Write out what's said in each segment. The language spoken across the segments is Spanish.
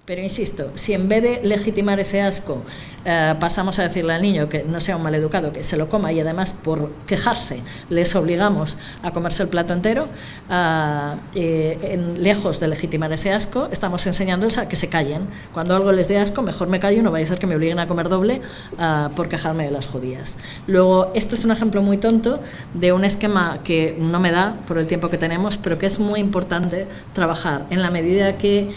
Pero insisto, si en vez de legitimar ese asco pasamos a decirle al niño que no sea un maleducado, que se lo coma, y además por quejarse les obligamos a comerse el plato entero, lejos de legitimar ese asco, estamos enseñándoles a que se callen. Cuando algo les dé asco, mejor me callo, no vaya a ser que me obliguen a comer doble por quejarme de las judías. Luego, este es un ejemplo muy tonto de un esquema que no me da por el tiempo que tenemos, pero que es muy importante trabajar en la medida que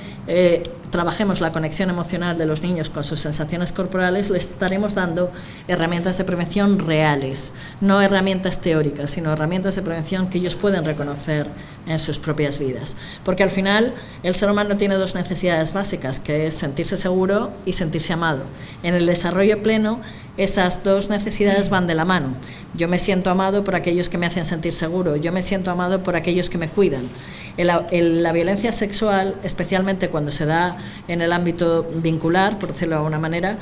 trabajemos la conexión emocional de los niños con sus sensaciones corporales, les estaremos dando herramientas de prevención reales, no herramientas teóricas, sino herramientas de prevención que ellos pueden reconocer en sus propias vidas. Porque al final el ser humano tiene dos necesidades básicas, que es sentirse seguro y sentirse amado. En el desarrollo pleno, esas dos necesidades van de la mano. Yo me siento amado por aquellos que me hacen sentir seguro, yo me siento amado por aquellos que me cuidan. La violencia sexual, especialmente cuando se da en el ámbito vincular, por decirlo de alguna manera,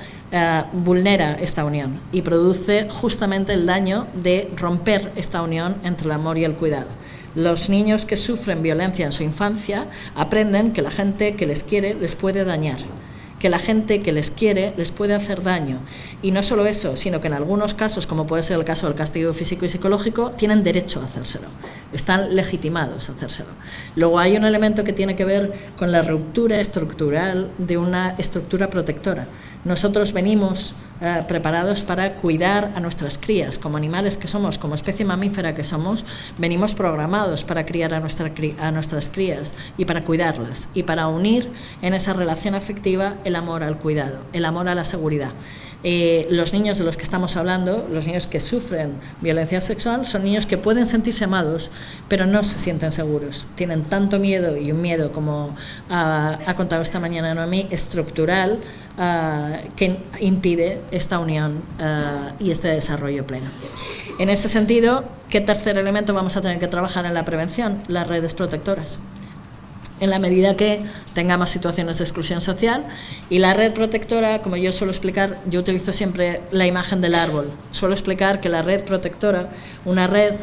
vulnera esta unión y produce justamente el daño de romper esta unión entre el amor y el cuidado. Los niños que sufren violencia en su infancia aprenden que la gente que les quiere les puede dañar, que la gente que les quiere les puede hacer daño. Y no solo eso, sino que en algunos casos, como puede ser el caso del castigo físico y psicológico, tienen derecho a hacérselo, están legitimados a hacérselo. Luego hay un elemento que tiene que ver con la ruptura estructural de una estructura protectora. Nosotros venimos preparados para cuidar a nuestras crías, como animales que somos, como especie mamífera que somos, venimos programados para criar a nuestras crías y para cuidarlas y para unir en esa relación afectiva el amor al cuidado, el amor a la seguridad. Los niños de los que estamos hablando, los niños que sufren violencia sexual, son niños que pueden sentirse amados, pero no se sienten seguros. Tienen tanto miedo, y un miedo, como ha contado esta mañana Noemí, estructural, que impide esta unión y este desarrollo pleno. En ese sentido, ¿qué tercer elemento vamos a tener que trabajar en la prevención? Las redes protectoras. En la medida que tengamos situaciones de exclusión social, y la red protectora, como yo suelo explicar, yo utilizo siempre la imagen del árbol. Suelo explicar que la red protectora, una red,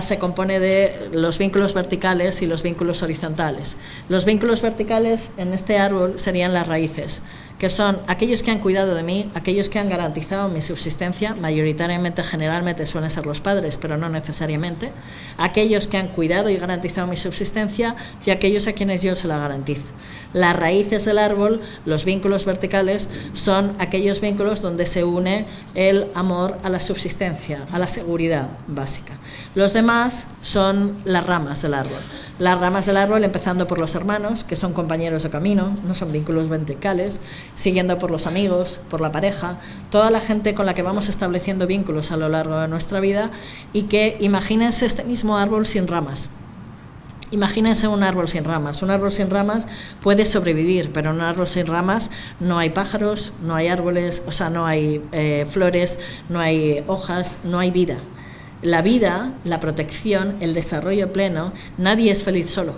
se compone de los vínculos verticales y los vínculos horizontales. Los vínculos verticales en este árbol serían las raíces, que son aquellos que han cuidado de mí, aquellos que han garantizado mi subsistencia, mayoritariamente, generalmente suelen ser los padres, pero no necesariamente, aquellos que han cuidado y garantizado mi subsistencia y aquellos a quienes yo se la garantizo. Las raíces del árbol, los vínculos verticales, son aquellos vínculos donde se une el amor a la subsistencia, a la seguridad básica. Los demás son las ramas del árbol. Las ramas del árbol, empezando por los hermanos, que son compañeros de camino, no son vínculos verticales, siguiendo por los amigos, por la pareja, toda la gente con la que vamos estableciendo vínculos a lo largo de nuestra vida, y que imagínense este mismo árbol sin ramas. Imagínense un árbol sin ramas. Un árbol sin ramas puede sobrevivir, pero en un árbol sin ramas no hay pájaros, no hay árboles, o sea, no hay flores, no hay hojas, no hay vida. La vida, la protección, el desarrollo pleno, nadie es feliz solo,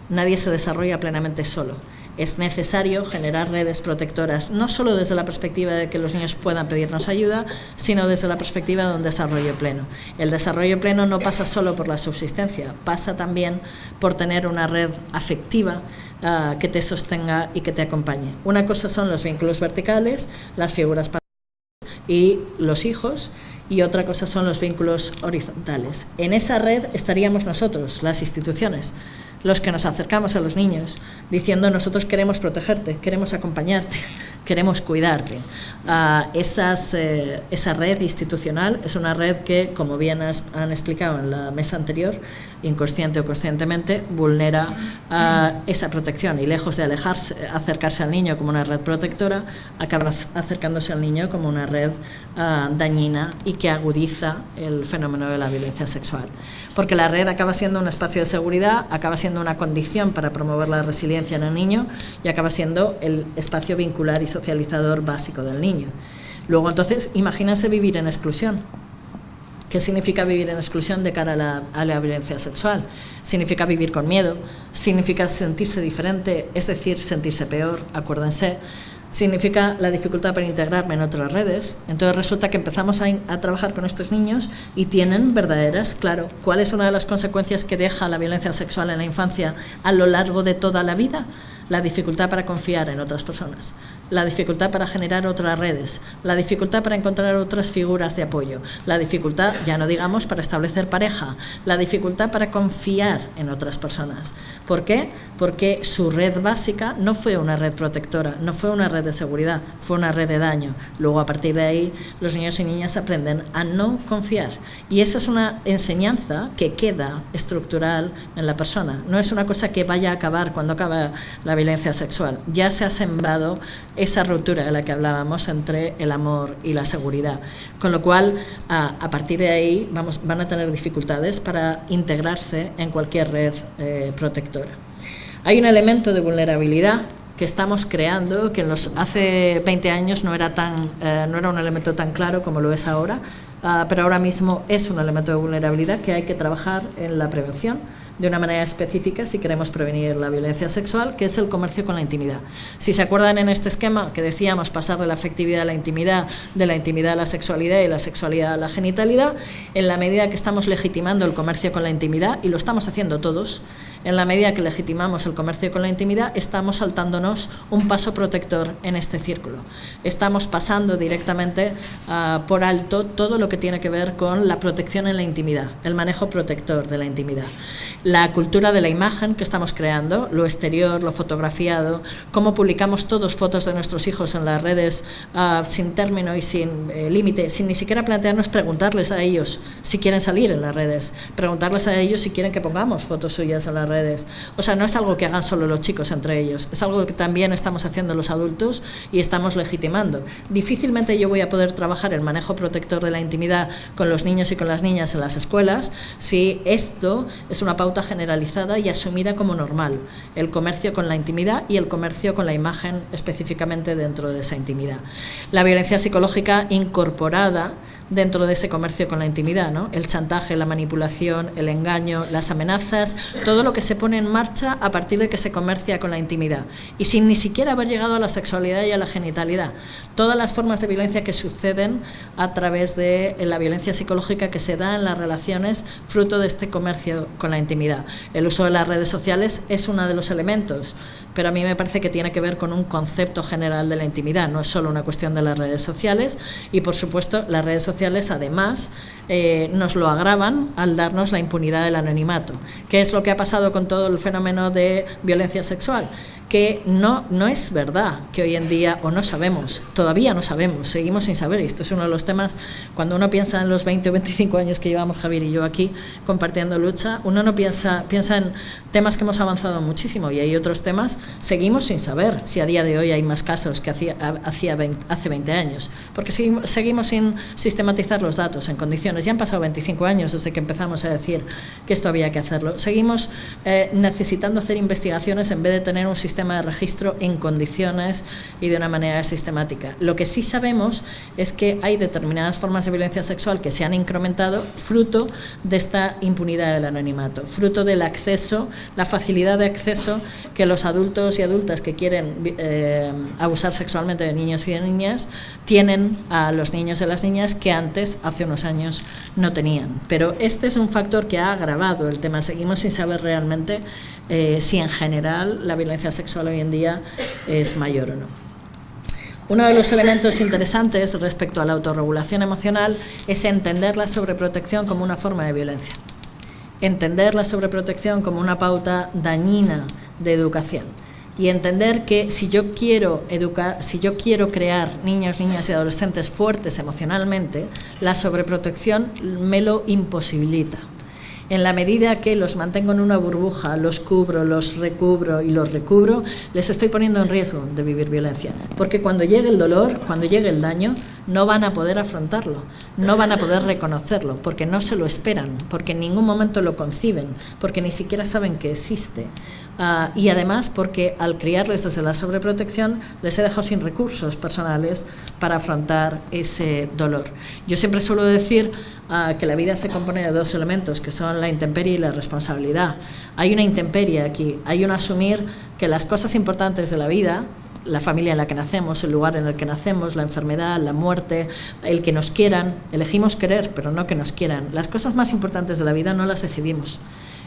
nadie se desarrolla plenamente solo. Es necesario generar redes protectoras, no solo desde la perspectiva de que los niños puedan pedirnos ayuda, sino desde la perspectiva de un desarrollo pleno. El desarrollo pleno no pasa solo por la subsistencia, pasa también por tener una red afectiva que te sostenga y que te acompañe. Una cosa son los vínculos verticales, las figuras paternas y los hijos, y otra cosa son los vínculos horizontales. En esa red estaríamos nosotros, las instituciones, los que nos acercamos a los niños, diciendo: nosotros queremos protegerte, queremos acompañarte, queremos cuidarte. Esa red institucional es una red que, como bien han explicado en la mesa anterior, inconsciente o conscientemente, vulnera esa protección, y lejos de acercarse al niño como una red protectora, acaba acercándose al niño como una red dañina y que agudiza el fenómeno de la violencia sexual. Porque la red acaba siendo un espacio de seguridad, acaba siendo una condición para promover la resiliencia en el niño y acaba siendo el espacio vincular y socializador básico del niño. Luego, entonces, imagínense vivir en exclusión. ¿Qué significa vivir en exclusión de cara a la violencia sexual? Significa vivir con miedo, significa sentirse diferente, es decir, sentirse peor, acuérdense. Significa la dificultad para integrarme en otras redes. Entonces resulta que empezamos a trabajar con estos niños y tienen verdaderas, claro, ¿cuál es una de las consecuencias que deja la violencia sexual en la infancia a lo largo de toda la vida? la dificultad para confiar en otras personas, la dificultad para generar otras redes, la dificultad para encontrar otras figuras de apoyo, la dificultad, ya no digamos, para establecer pareja, la dificultad para confiar en otras personas. ¿Por qué? Porque su red básica no fue una red protectora, no fue una red de seguridad, fue una red de daño. Luego, a partir de ahí, los niños y niñas aprenden a no confiar. Y esa es una enseñanza que queda estructural en la persona. No es una cosa que vaya a acabar cuando acaba la violencia sexual. Ya se ha sembrado esa ruptura de la que hablábamos entre el amor y la seguridad. Con lo cual, a partir de ahí, van a tener dificultades para integrarse en cualquier red protectora. Hay un elemento de vulnerabilidad que estamos creando, que hace 20 años no era un elemento tan claro como lo es ahora, pero ahora mismo es un elemento de vulnerabilidad que hay que trabajar en la prevención de una manera específica si queremos prevenir la violencia sexual, que es el comercio con la intimidad. Si se acuerdan en este esquema que decíamos pasar de la afectividad a la intimidad, de la intimidad a la sexualidad y la sexualidad a la genitalidad, en la medida que estamos legitimando el comercio con la intimidad, y lo estamos haciendo todos, en la medida que legitimamos el comercio con la intimidad, estamos saltándonos un paso protector en este círculo. Estamos pasando directamente por alto todo lo que tiene que ver con la protección en la intimidad, el manejo protector de la intimidad. La cultura de la imagen que estamos creando, lo exterior, lo fotografiado, cómo publicamos todos fotos de nuestros hijos en las redes sin término y sin límite, sin ni siquiera plantearnos preguntarles a ellos si quieren salir en las redes, preguntarles a ellos si quieren que pongamos fotos suyas en las redes. O sea, no es algo que hagan solo los chicos entre ellos, es algo que también estamos haciendo los adultos y estamos legitimando. Difícilmente yo voy a poder trabajar el manejo protector de la intimidad con los niños y con las niñas en las escuelas si esto es una pauta generalizada y asumida como normal, el comercio con la intimidad y el comercio con la imagen específicamente dentro de esa intimidad. La violencia psicológica incorporada dentro de ese comercio con la intimidad, ¿no? El chantaje, la manipulación, el engaño, las amenazas, todo lo que se pone en marcha a partir de que se comercia con la intimidad y sin ni siquiera haber llegado a la sexualidad y a la genitalidad. Todas las formas de violencia que suceden a través de la violencia psicológica que se da en las relaciones fruto de este comercio con la intimidad. El uso de las redes sociales es uno de los elementos, pero a mí me parece que tiene que ver con un concepto general de la intimidad, no es solo una cuestión de las redes sociales y, por supuesto, las redes sociales además nos lo agravan al darnos la impunidad del anonimato. ¿Qué es lo que ha pasado con todo el fenómeno de violencia sexual? Que no es verdad que hoy en día, o no sabemos, todavía no sabemos, seguimos sin saber, y esto es uno de los temas, cuando uno piensa en los 20 o 25 años que llevamos Javier y yo aquí compartiendo lucha, uno no piensa en temas que hemos avanzado muchísimo y hay otros temas, seguimos sin saber si a día de hoy hay más casos que hace 20 años, porque seguimos sin sistematizar los datos en condiciones. Ya han pasado 25 años desde que empezamos a decir que esto había que hacerlo. Seguimos necesitando hacer investigaciones en vez de tener un sistema de registro en condiciones y de una manera sistemática. Lo que sí sabemos es que hay determinadas formas de violencia sexual que se han incrementado fruto de esta impunidad del anonimato, fruto del acceso, la facilidad de acceso que los adultos y adultas que quieren abusar sexualmente de niños y de niñas tienen a los niños y las niñas que antes, hace unos años, no tenían. Pero este es un factor que ha agravado el tema. Seguimos sin saber realmente si en general la violencia sexual hoy en día es mayor o no. Uno de los elementos interesantes respecto a la autorregulación emocional es entender la sobreprotección como una forma de violencia. Entender la sobreprotección como una pauta dañina de educación. Y entender que si yo quiero crear niños, niñas y adolescentes fuertes emocionalmente, la sobreprotección me lo imposibilita. En la medida que los mantengo en una burbuja, los cubro, los recubro y los recubro, les estoy poniendo en riesgo de vivir violencia. Porque cuando llegue el dolor, cuando llegue el daño, no van a poder afrontarlo, no van a poder reconocerlo, porque no se lo esperan, porque en ningún momento lo conciben, porque ni siquiera saben que existe. Y además porque al criarles desde la sobreprotección les he dejado sin recursos personales para afrontar ese dolor. Yo siempre suelo decir que la vida se compone de dos elementos, que son la intemperie y la responsabilidad. Hay una intemperie aquí, hay un asumir que las cosas importantes de la vida, la familia en la que nacemos, el lugar en el que nacemos, la enfermedad, la muerte, el que nos quieran, elegimos querer, pero no que nos quieran. Las cosas más importantes de la vida no las decidimos.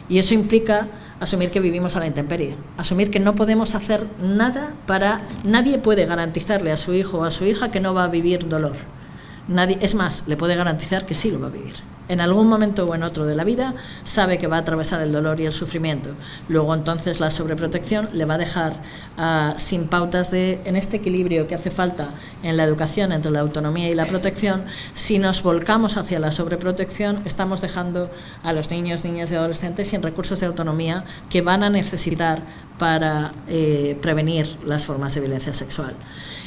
Y eso implica asumir que vivimos a la intemperie, asumir que no podemos hacer nada nadie puede garantizarle a su hijo o a su hija que no va a vivir dolor. Nadie, es más, le puede garantizar que sí lo va a vivir. En algún momento o en otro de la vida sabe que va a atravesar el dolor y el sufrimiento. Luego entonces la sobreprotección le va a dejar sin pautas en este equilibrio que hace falta en la educación entre la autonomía y la protección. Si nos volcamos hacia la sobreprotección, estamos dejando a los niños, niñas y adolescentes sin recursos de autonomía que van a necesitar para prevenir las formas de violencia sexual.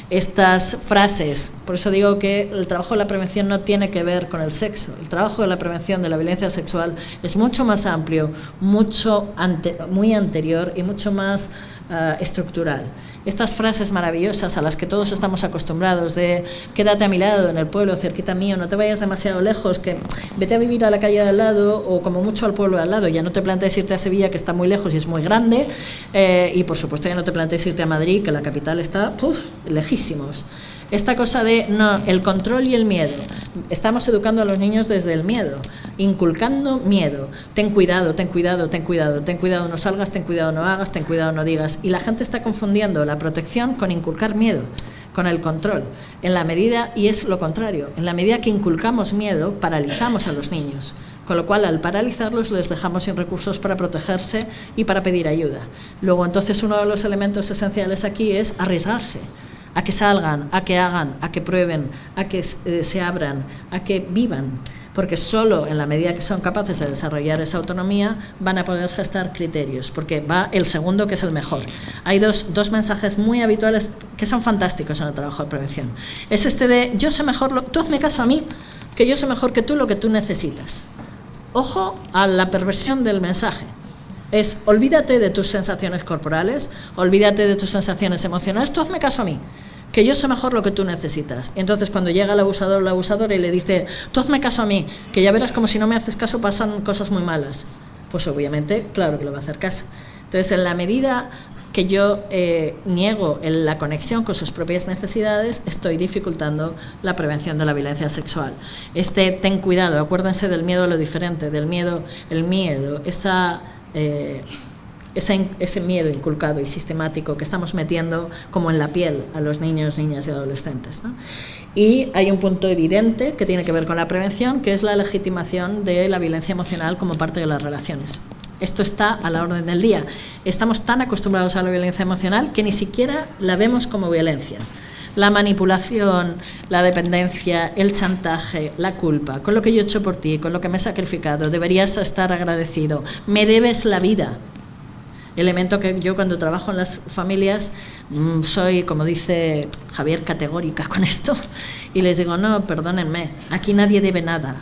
Estas frases, por eso digo que el trabajo de la prevención no tiene que ver con el sexo. El trabajo de la prevención de la violencia sexual es mucho más amplio, muy anterior y mucho más estructural. Estas frases maravillosas a las que todos estamos acostumbrados de quédate a mi lado, en el pueblo, cerquita mío, no te vayas demasiado lejos, que vete a vivir a la calle de al lado o como mucho al pueblo de al lado, ya no te plantees irte a Sevilla, que está muy lejos y es muy grande, y por supuesto ya no te plantees irte a Madrid, que la capital está lejísimos. Esta cosa de no, el control y el miedo. Estamos educando a los niños desde el miedo, inculcando miedo. Ten cuidado, ten cuidado, ten cuidado, ten cuidado no salgas, ten cuidado no hagas, ten cuidado no digas. Y la gente está confundiendo la protección con inculcar miedo, con el control. En la medida, y es lo contrario, en la medida que inculcamos miedo, paralizamos a los niños. Con lo cual, al paralizarlos, les dejamos sin recursos para protegerse y para pedir ayuda. Luego, entonces, uno de los elementos esenciales aquí es arriesgarse. A que salgan, a que hagan, a que prueben, a que se abran, a que vivan, porque solo en la medida que son capaces de desarrollar esa autonomía van a poder gestar criterios, porque va el segundo, que es el mejor. Hay dos mensajes muy habituales que son fantásticos en el trabajo de prevención. Es este de, yo sé mejor, tú hazme caso a mí, que yo sé mejor que tú lo que tú necesitas. Ojo a la perversión del mensaje. Es, olvídate de tus sensaciones corporales, olvídate de tus sensaciones emocionales, tú hazme caso a mí, que yo sé mejor lo que tú necesitas. Entonces, cuando llega el abusador o la abusadora y le dice, tú hazme caso a mí, que ya verás como si no me haces caso pasan cosas muy malas, pues obviamente, claro que le va a hacer caso. Entonces, en la medida que yo niego la conexión con sus propias necesidades, estoy dificultando la prevención de la violencia sexual. Ten cuidado, acuérdense del miedo a lo diferente, del miedo, el miedo, ese miedo inculcado y sistemático que estamos metiendo como en la piel a los niños, niñas y adolescentes, ¿no? Y hay un punto evidente que tiene que ver con la prevención, que es la legitimación de la violencia emocional como parte de las relaciones. Esto está a la orden del día. Estamos tan acostumbrados a la violencia emocional que ni siquiera la vemos como violencia. La manipulación, la dependencia, el chantaje, la culpa, con lo que yo he hecho por ti, con lo que me he sacrificado, deberías estar agradecido, me debes la vida. Elemento que yo cuando trabajo en las familias soy, como dice Javier, categórica con esto y les digo, no, perdónenme, aquí nadie debe nada.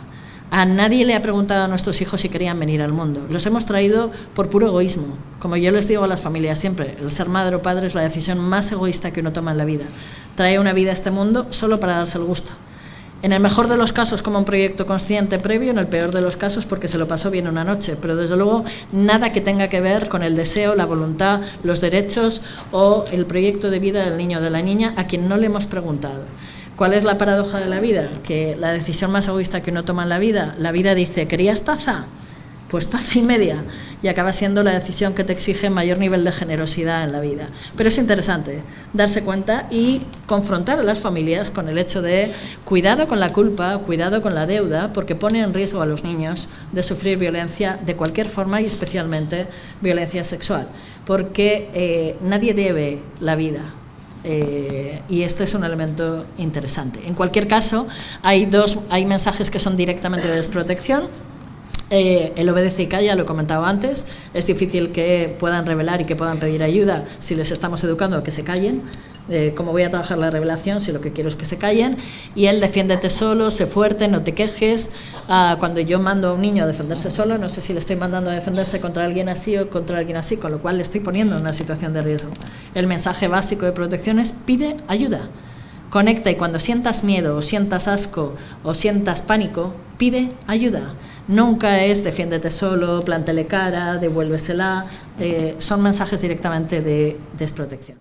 A nadie le ha preguntado a nuestros hijos si querían venir al mundo. Los hemos traído por puro egoísmo. Como yo les digo a las familias siempre, el ser madre o padre es la decisión más egoísta que uno toma en la vida. Trae una vida a este mundo solo para darse el gusto. En el mejor de los casos como un proyecto consciente previo, en el peor de los casos porque se lo pasó bien una noche, pero desde luego nada que tenga que ver con el deseo, la voluntad, los derechos o el proyecto de vida del niño o de la niña a quien no le hemos preguntado. ¿Cuál es la paradoja de la vida? Que la decisión más egoísta que uno toma en la vida dice, ¿querías taza? Pues taza y media. Y acaba siendo la decisión que te exige mayor nivel de generosidad en la vida. Pero es interesante darse cuenta y confrontar a las familias con el hecho de cuidado con la culpa, cuidado con la deuda, porque pone en riesgo a los niños de sufrir violencia de cualquier forma y especialmente violencia sexual. Porque nadie debe la vida. Y este es un elemento interesante. En cualquier caso, hay mensajes que son directamente de desprotección. El obedece y calla, lo he comentado antes, es difícil que puedan revelar y que puedan pedir ayuda si les estamos educando a que se callen. ¿Cómo voy a trabajar la revelación si lo que quiero es que se callen? Y él, defiéndete solo, sé fuerte, no te quejes. Cuando yo mando a un niño a defenderse solo, no sé si le estoy mandando a defenderse contra alguien así o contra alguien así, con lo cual le estoy poniendo en una situación de riesgo. El mensaje básico de protección es pide ayuda. Conecta y cuando sientas miedo o sientas asco o sientas pánico, pide ayuda. Nunca es defiéndete solo, plántele cara, devuélvesela. Son mensajes directamente de desprotección.